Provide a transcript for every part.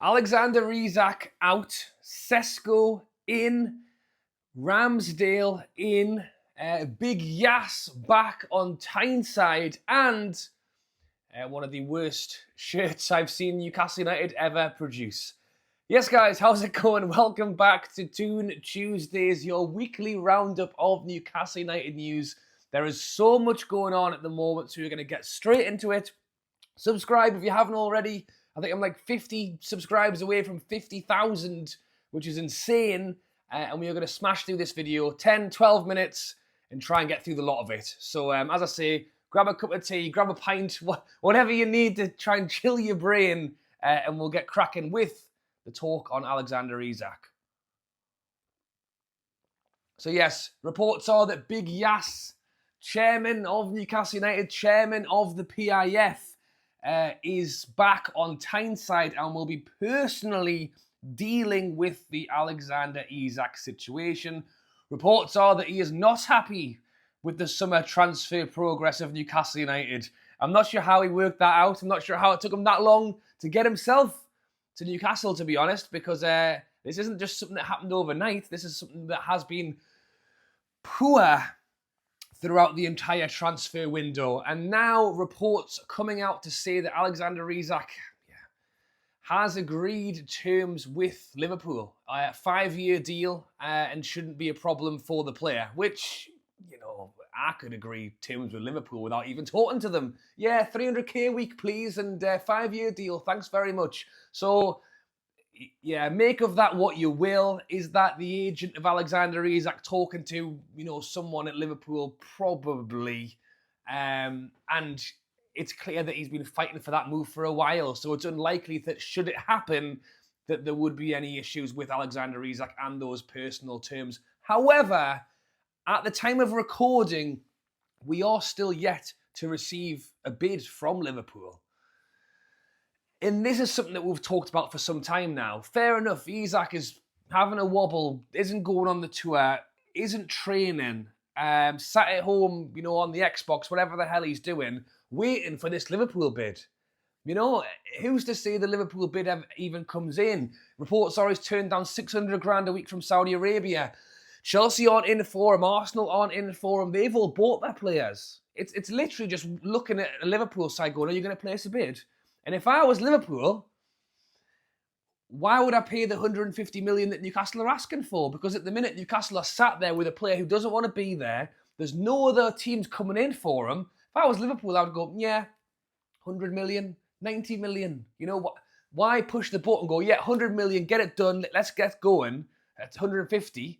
Alexander Isak out, Sesko in, Ramsdale in, Big Yas back on Tyneside, and one of the worst shirts I've seen Newcastle United ever produce. Yes, guys, how's it going? Welcome back to Toon Tuesdays, your weekly roundup of Newcastle United news. There is so much going on at the moment, so we're going to get straight into it. Subscribe if you haven't already. I think I'm like 50 subscribers away from 50,000, which is insane. And we are going to smash through this video, 10, 12 minutes, and try and get through the lot of it. So as I say, grab a cup of tea, grab a pint, whatever you need to try and chill your brain, and we'll get cracking with the talk on Alexander Isak. So yes, reports are that Big Yas, chairman of Newcastle United, chairman of the PIF, is back on Tyneside and will be personally dealing with the Alexander Isak situation. Reports are that he is not happy with the summer transfer progress of Newcastle United. I'm not sure how he worked that out. I'm not sure how it took him that long to get himself to Newcastle, to be honest, because this isn't just something that happened overnight. This is something that has been poor throughout the entire transfer window. And now reports coming out to say that Alexander Isak has agreed terms with Liverpool. A 5-year deal and shouldn't be a problem for the player, which, you know, I could agree terms with Liverpool without even talking to them. Yeah, 300k a week, please, and 5-year deal. Thanks very much. So, yeah, make of that what you will. Is that the agent of Alexander Isak talking to, you know, someone at Liverpool? Probably. And it's clear that he's been fighting for that move for a while. So it's unlikely that should it happen, that there would be any issues with Alexander Isak and those personal terms. However, at the time of recording, we are still yet to receive a bid from Liverpool. And this is something that we've talked about for some time now. Fair enough, Isak is having a wobble, isn't going on the tour, isn't training, sat at home, you know, on the Xbox, whatever the hell he's doing, waiting for this Liverpool bid. You know, who's to say the Liverpool bid even comes in? Reports are he's turned down 600 grand a week from Saudi Arabia. Chelsea aren't in for him, Arsenal aren't in for him. They've all bought their players. It's literally just looking at a Liverpool side going, are you going to place a bid? And if I was Liverpool, why would I pay the 150 million that Newcastle are asking for? Because at the minute, Newcastle are sat there with a player who doesn't want to be there. There's no other teams coming in for him. If I was Liverpool, I would go, yeah, 100 million, 90 million. You know what? Why push the button and go, yeah, 100 million, get it done, let's get going. That's 150.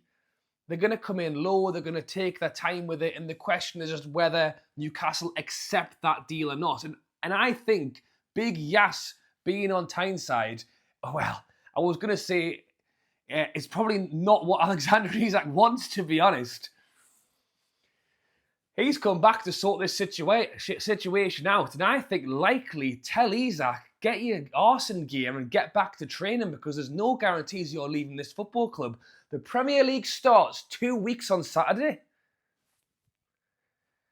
They're going to come in low, they're going to take their time with it, and the question is just whether Newcastle accept that deal or not. And I think Big Yas being on Tyneside, well, I was going to say it's probably not what Alexander Isak wants, to be honest. He's come back to sort this situation out, and I think likely tell Isak, get your arse in gear and get back to training, because there's no guarantees you're leaving this football club. The Premier League starts 2 weeks on Saturday.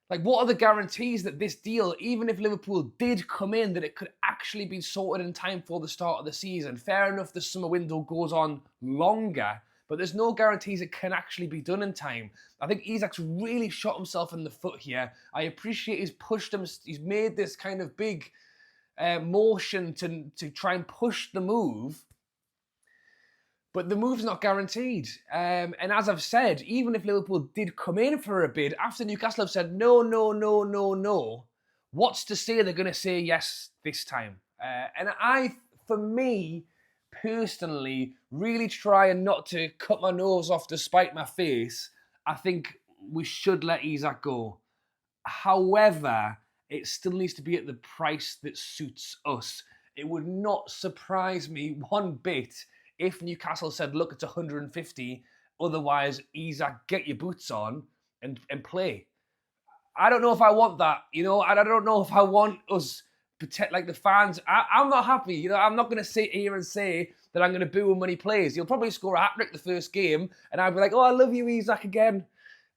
Like, what are the guarantees that this deal, even if Liverpool did come in, that it could actually be sorted in time for the start of the season? Fair enough, the summer window goes on longer, but there's no guarantees it can actually be done in time. I think Isak's really shot himself in the foot here. I appreciate he's pushed him, he's made this kind of big motion to try and push the move, but the move's not guaranteed. And as I've said, even if Liverpool did come in for a bid, after Newcastle have said no, what's to say they're going to say yes this time? And for me, personally, really trying not to cut my nose off to spite my face, I think we should let Isak go. However, it still needs to be at the price that suits us. It would not surprise me one bit if Newcastle said, look, it's 150, otherwise, Isak, get your boots on and play. I don't know if I want that, you know, I don't know if I want us, like the fans. I'm not happy, you know, I'm not going to sit here and say that I'm going to boo him when he plays. He'll probably score a hat-trick the first game, and I'll be like, oh, I love you, Isak, again.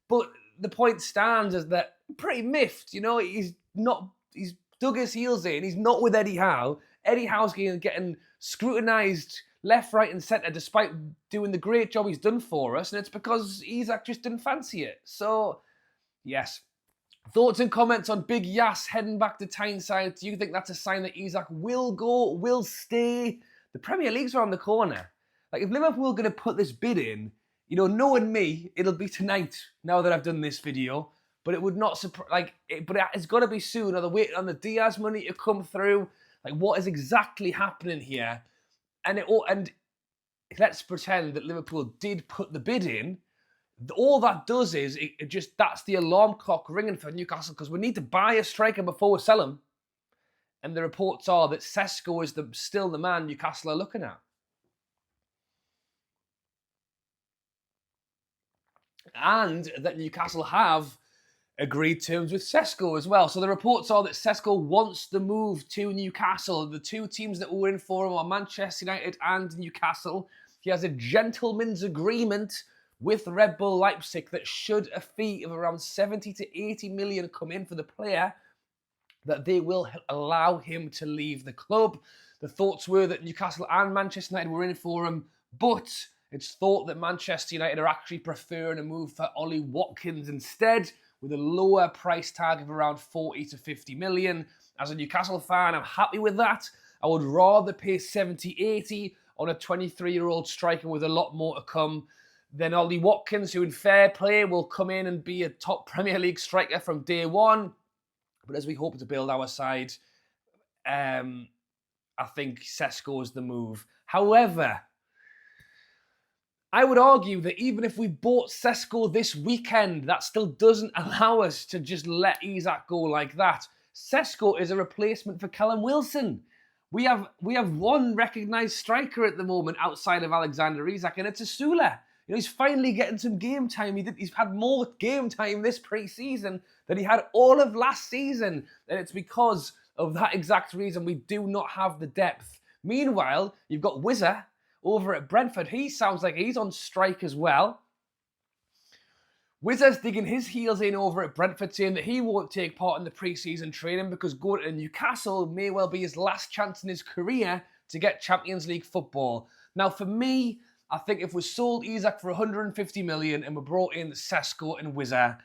But the point stands is that pretty miffed, you know, he's dug his heels in, he's not with Eddie Howe, Eddie Howe's getting scrutinised left, right and centre despite doing the great job he's done for us, and it's because Isak just didn't fancy it. So, yes. Thoughts and comments on Big Yass heading back to Tyneside. Do you think that's a sign that Isak will go, will stay? The Premier League's around the corner. Like, if Liverpool are going to put this bid in, you know, knowing me, it'll be tonight now that I've done this video. But it would not surprise, but it's got to be soon. Are they waiting on the Diaz money to come through? Like, what is exactly happening here? And let's pretend that Liverpool did put the bid in. All that does is, that's the alarm clock ringing for Newcastle, because we need to buy a striker before we sell him. And the reports are that Sesko is still the man Newcastle are looking at. And that Newcastle have agreed terms with Sesko as well. So the reports are that Sesko wants the move to Newcastle. The two teams that were in for him are Manchester United and Newcastle. He has a gentleman's agreement with Red Bull Leipzig that should a fee of around 70 to 80 million come in for the player, that they will allow him to leave the club. The thoughts were that Newcastle and Manchester United were in for him, but it's thought that Manchester United are actually preferring a move for Ollie Watkins instead, with a lower price tag of around 40 to 50 million. As a Newcastle fan, I'm happy with that. I would rather pay 70, 80 on a 23-year-old striker with a lot more to come than Ollie Watkins, who in fair play will come in and be a top Premier League striker from day one. But as we hope to build our side, I think Sesko is the move. However, I would argue that even if we bought Sesko this weekend, that still doesn't allow us to just let Isak go like that. Sesko is a replacement for Callum Wilson. We have one recognised striker at the moment outside of Alexander Isak, and it's Asula. You know, he's finally getting some game time. He's had more game time this pre-season than he had all of last season. And it's because of that exact reason we do not have the depth. Meanwhile, you've got Wissa over at Brentford. He sounds like he's on strike as well. Wissa's digging his heels in over at Brentford, saying that he won't take part in the pre-season training because going to Newcastle may well be his last chance in his career to get Champions League football. Now, for me, I think if we sold Isak for 150 million and we brought in Sesko and Wissa,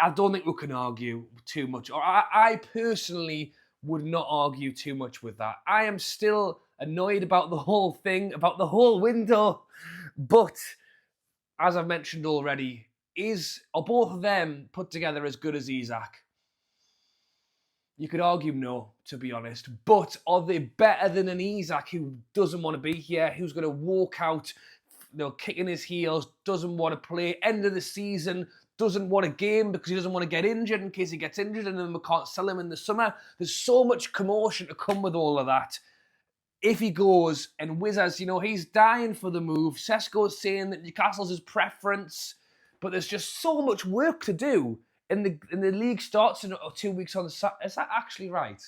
I don't think we can argue too much. Or I personally would not argue too much with that. I am still annoyed about the whole thing, about the whole window. But, as I've mentioned already, are both of them put together as good as Isak? You could argue no, to be honest. But are they better than an Isak who doesn't want to be here, who's going to walk out, you know, kicking his heels, doesn't want to play, end of the season, doesn't want a game because he doesn't want to get injured in case he gets injured and then we can't sell him in the summer? There's so much commotion to come with all of that. If he goes, and Wissa's, you know, he's dying for the move. Sesko's saying that Newcastle's his preference, but there's just so much work to do. And the league starts in 2 weeks on Saturday. Is that actually right?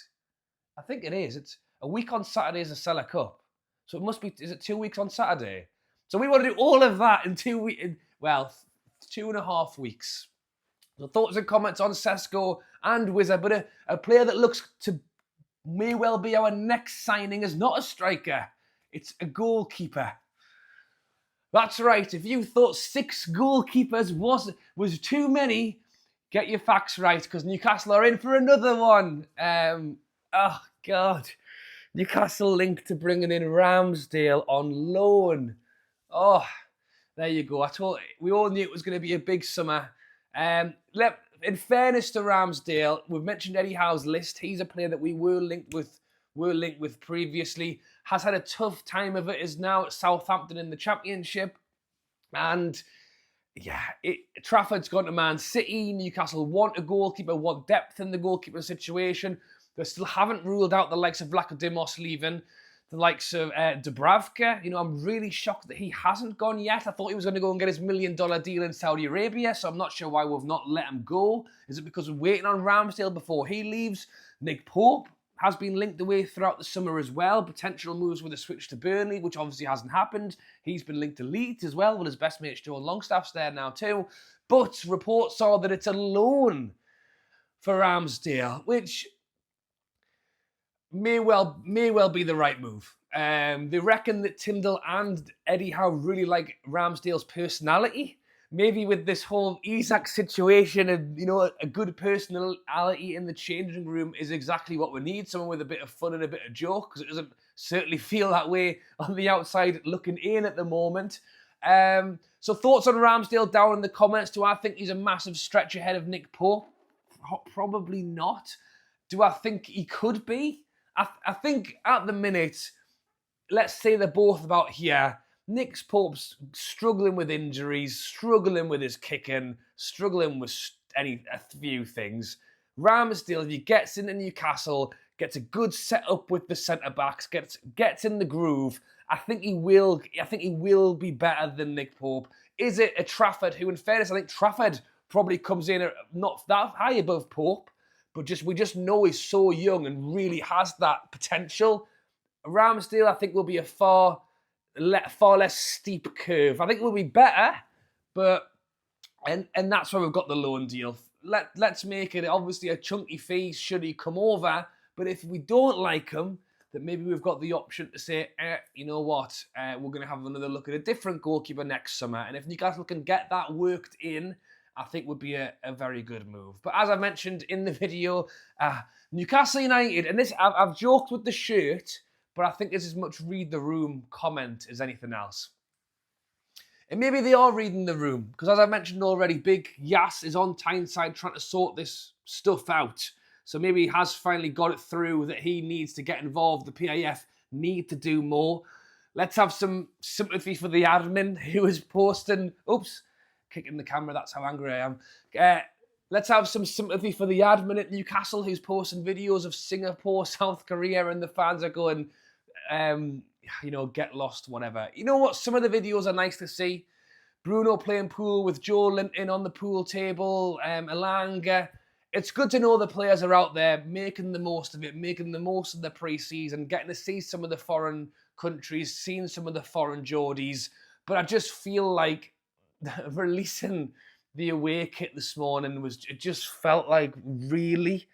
I think it is. It's a week on Saturday is a Seller Cup. So it must be, is it 2 weeks on Saturday? So we want to do all of that in 2 weeks, well, 2.5 weeks. So thoughts and comments on Sesko and Wissa, but a player that looks to may well be our next signing is not a striker. It's a goalkeeper. That's right. If you thought 6 goalkeepers was too many, get your facts right, because Newcastle are in for another one. Oh, God. Newcastle linked to bringing in Ramsdale on loan. Oh, there you go. We all knew it was going to be a big summer. In fairness to Ramsdale, we've mentioned Eddie Howe's list. He's a player that we were linked with previously. Has had a tough time of it, is now at Southampton in the Championship. And yeah, Trafford's gone to Man City. Newcastle want a goalkeeper, want depth in the goalkeeper situation. They still haven't ruled out the likes of Vlachodimos leaving, the likes of Dubravka. You know, I'm really shocked that he hasn't gone yet. I thought he was going to go and get his $1 million deal in Saudi Arabia, so I'm not sure why we've not let him go. Is it because we're waiting on Ramsdale before he leaves? Nick Pope has been linked away throughout the summer as well. Potential moves with a switch to Burnley, which obviously hasn't happened. He's been linked to Leeds as well, with his best mate Joe Longstaff's there now too. But reports are that it's a loan for Ramsdale, which may well be the right move. They reckon that Tyndall and Eddie Howe really like Ramsdale's personality. Maybe with this whole Isak situation, and a good personality in the changing room is exactly what we need. Someone with a bit of fun and a bit of joke, because it doesn't certainly feel that way on the outside looking in at the moment. So thoughts on Ramsdale down in the comments. Do I think he's a massive stretch ahead of Nick Pope? Probably not. Do I think he could be? I think at the minute, let's say they're both about here. Nick Pope's struggling with injuries, struggling with his kicking, struggling with a few things. Ramsdale, if he gets into Newcastle, gets a good setup with the centre backs, gets in the groove, I think he will be better than Nick Pope. Is it a Trafford who, in fairness, I think Trafford probably comes in not that high above Pope, but we just know he's so young and really has that potential. Ramsdale, I think, will be a far less steep curve. I think it will be better, but and that's why we've got the loan deal. Let's make it obviously a chunky fee should he come over. But if we don't like him, then maybe we've got the option to say, you know what, we're going to have another look at a different goalkeeper next summer. And if Newcastle can get that worked in, I think would be a very good move. But as I mentioned in the video, Newcastle United, and this I've joked with the shirt, but I think it's as much read the room comment as anything else. And maybe they are reading the room, because as I mentioned already, Big Yas is on Tyneside trying to sort this stuff out. So maybe he has finally got it through that he needs to get involved. The PIF need to do more. Let's have some sympathy for the admin who is posting... Oops, kicking the camera, that's how angry I am. Let's have some sympathy for the admin at Newcastle who's posting videos of Singapore, South Korea, and the fans are going... get lost, whatever. You know what? Some of the videos are nice to see. Bruno playing pool with Joe Linton on the pool table, Elanga. It's good to know the players are out there making the most of it, making the most of the pre-season, getting to see some of the foreign countries, seeing some of the foreign Geordies. But I just feel like releasing the away kit this morning it just felt like really,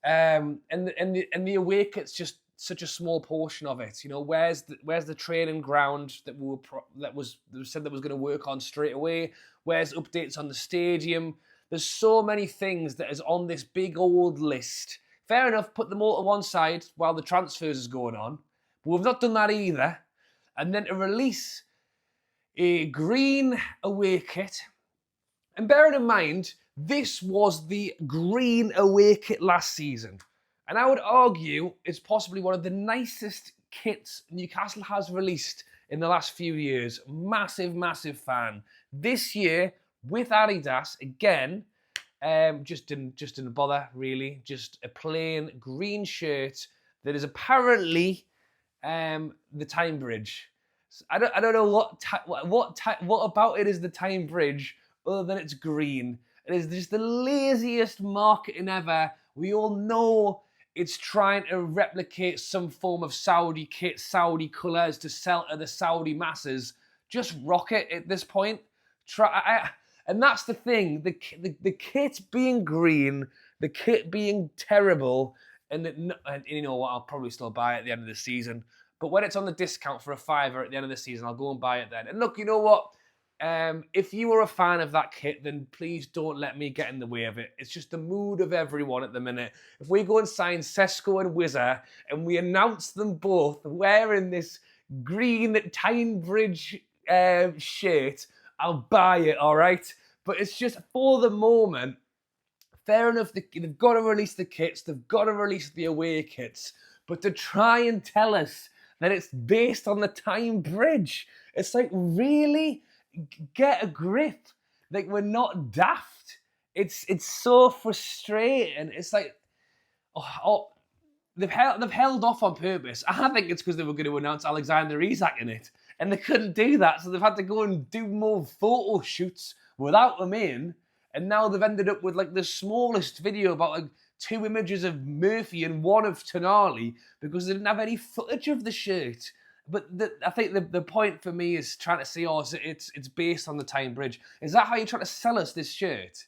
and the away kit's just such a small portion of it. Where's the training ground that was said that was going to work on straight away? Where's updates on the stadium? There's so many things that is on this big old list. Fair enough, put them all to one side while the transfers is going on. But we've not done that either. And then to release a green away kit. And bearing in mind, this was the green away kit last season. And I would argue it's possibly one of the nicest kits Newcastle has released in the last few years. Massive, massive fan. This year, with Adidas, again, just didn't bother, really. Just a plain green shirt that is apparently the Time Bridge. I don't know what about it is the Time Bridge other than it's green. It is just the laziest marketing ever. We all know it's trying to replicate some form of Saudi kit, Saudi colours to sell to the Saudi masses. Just rock it at this point. And that's the thing. The kit being green, the kit being terrible, and you know what? I'll probably still buy it at the end of the season. But when it's on the discount for £5 at the end of the season, I'll go and buy it then. And look, you know what? If you were a fan of that kit, then please don't let me get in the way of it. It's just the mood of everyone at the minute. If we go and sign Sesko and Wissa, and we announce them both wearing this green Tyne Bridge shirt, I'll buy it, all right? But it's just, for the moment, fair enough, they've got to release the kits, they've got to release the away kits, but to try and tell us that it's based on the Tyne Bridge, it's like, really? Get a grip. Like, we're not daft. It's so frustrating. It's like, they've held off on purpose. I think it's because they were going to announce Alexander Isak in it, and they couldn't do that, so they've had to go and do more photo shoots without them in, and now they've ended up with like the smallest video about like 2 images of Murphy and 1 of Tonali because they didn't have any footage of the shirt. But I think the point for me is trying to see, it's based on the Tyne Bridge. Is that how you're trying to sell us this shirt?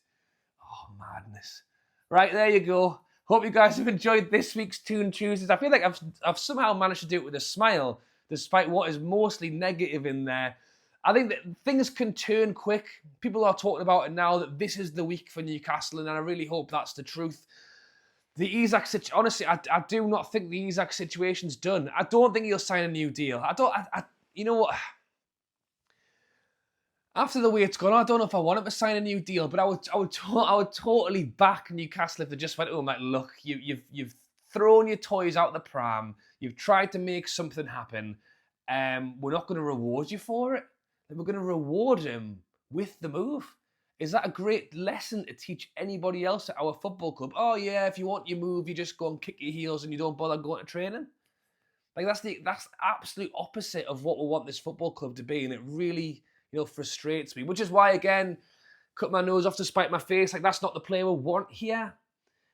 Oh, madness. Right, there you go. Hope you guys have enjoyed this week's Toon Tuesdays. I feel like I've somehow managed to do it with a smile, despite what is mostly negative in there. I think that things can turn quick. People are talking about it now, that this is the week for Newcastle, and I really hope that's the truth. The Isak situation, honestly, I do not think the Isak situation's done. I don't think he'll sign a new deal. You know what? After the way it's gone, I don't know if I want him to sign a new deal, but I would totally back Newcastle if they just went to him like, look, you've thrown your toys out the pram, you've tried to make something happen, we're not going to reward you for it. We're going to reward him with the move. Is that a great lesson to teach anybody else at our football club? Oh yeah, if you want your move, you just go and kick your heels and you don't bother going to training. Like that's the absolute opposite of what we want this football club to be, and it really, frustrates me. Which is why, again, cut my nose off to spite my face. Like, that's not the player we want here.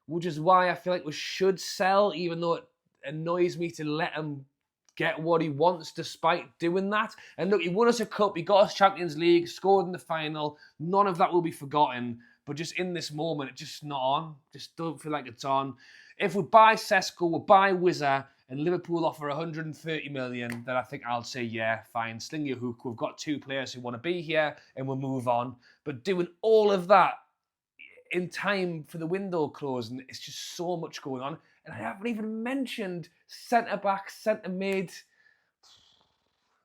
Which is why I feel like we should sell, even though it annoys me to let him get what he wants despite doing that. And look, he won us a cup, he got us Champions League, scored in the final. None of that will be forgotten. But just in this moment, it's just not on. Just don't feel like it's on. If we buy Sesko, we buy Wissa, and Liverpool offer 130 million, then I think I'll say, yeah, fine, sling your hook. We've got two players who want to be here, and we'll move on. But doing all of that in time for the window closing, it's just so much going on. And I haven't even mentioned centre-back, centre-mid.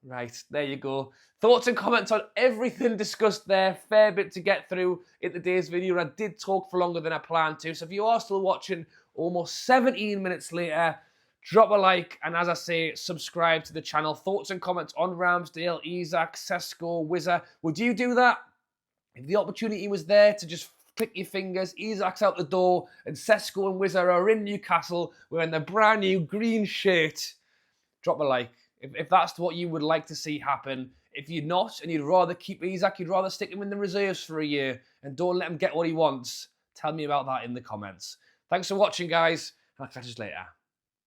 Right, there you go. Thoughts and comments on everything discussed there. Fair bit to get through in today's video. I did talk for longer than I planned to. So if you are still watching almost 17 minutes later, drop a like, and as I say, subscribe to the channel. Thoughts and comments on Ramsdale, Isak, Sesko, Wissa. Would you do that? If the opportunity was there to just click your fingers, Isak's out the door, and Sesko and Wissa are in Newcastle wearing their brand new green shirt, drop a like. If that's what you would like to see happen. If you're not, and you'd rather keep Isak, you'd rather stick him in the reserves for a year, and don't let him get what he wants, tell me about that in the comments. Thanks for watching, guys. I'll catch you later.